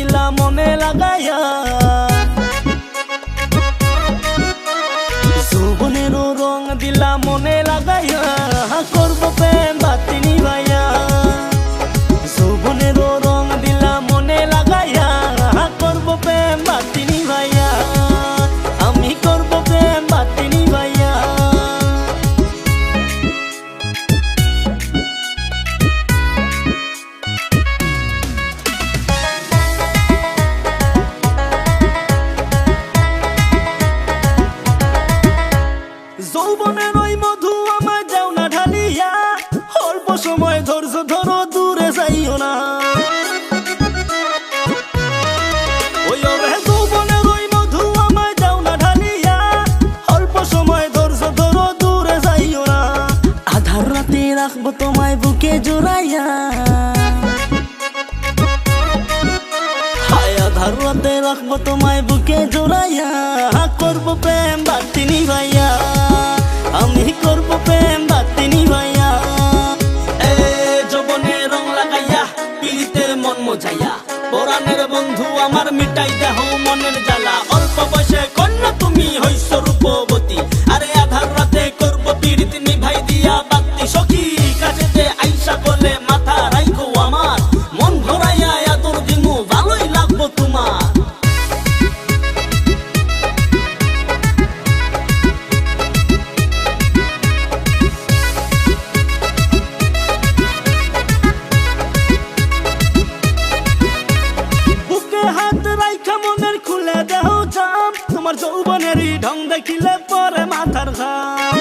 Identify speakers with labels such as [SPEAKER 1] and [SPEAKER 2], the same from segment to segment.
[SPEAKER 1] দিলা মনে লাগাইয়া, যৌবনেরও রং দিলা মনে লাগাইয়া, করব প্রেম বাতি নিভাইয়া। যৌবনেরও রং দিলা মনে লাগাইয়া, করব প্রেম বাতি নিভাইয়া, আমি করব প্রেম বাতি নিভাইয়া। যৌবনের ওই মধু আমার যাও না ঢালিয়া, অল্প সময় ধৈর্য ধরো দূরে যাইও না। ওই যৌবনের ওই মধু আমার যাও না ঢালিয়া, অল্প সময় ধৈর্য ধরো দূরে যাইও না। আধার রাতে রাখবো তোমায় বুকে জড়াইয়া, আধার রাতে রাখবো তোমায় বুকে জড়াইয়া, করব প্রেম বাতি নিভাইয়া, আমি করব প্রেম বাতি নিভাইয়া। এ যৌবনে রং লাগাইয়া, পীড়িতের মন মজাইয়া, পরাণের বন্ধু আমার মিটাই দেহ মনের জ্বালা। অল্প বয়সে কন্যা তুমি হইছ রূপবতী, আরে আধার রাতে করব পীড়িত নিভাই দিয়া বাতি। সখী কাছেতে আইসা বলে মাথা রাইখো আমার, মন ভরাইয়া আদর দিমু ভালোই লাগবো তোমার। খুলে দেহ জাম, তোমার যৌবনেরই ঢং দেখিলে পরে মাথার ঘাম।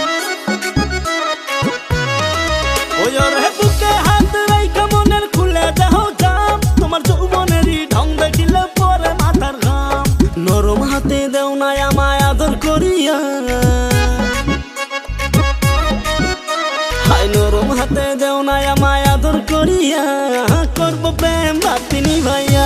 [SPEAKER 1] ওই রে বুকে হাত রাইখা মনের খুলে দেহ জাম, তোমার যৌবনেরই ঢং দেখিলে পরে মাথার ঘাম। নরম হাতে দেও না আমায় আদর করিয়া, হায় নরম হাতে দেও না আমায় আদর করিয়া, করব প্রেম বাতি নিভাইয়া।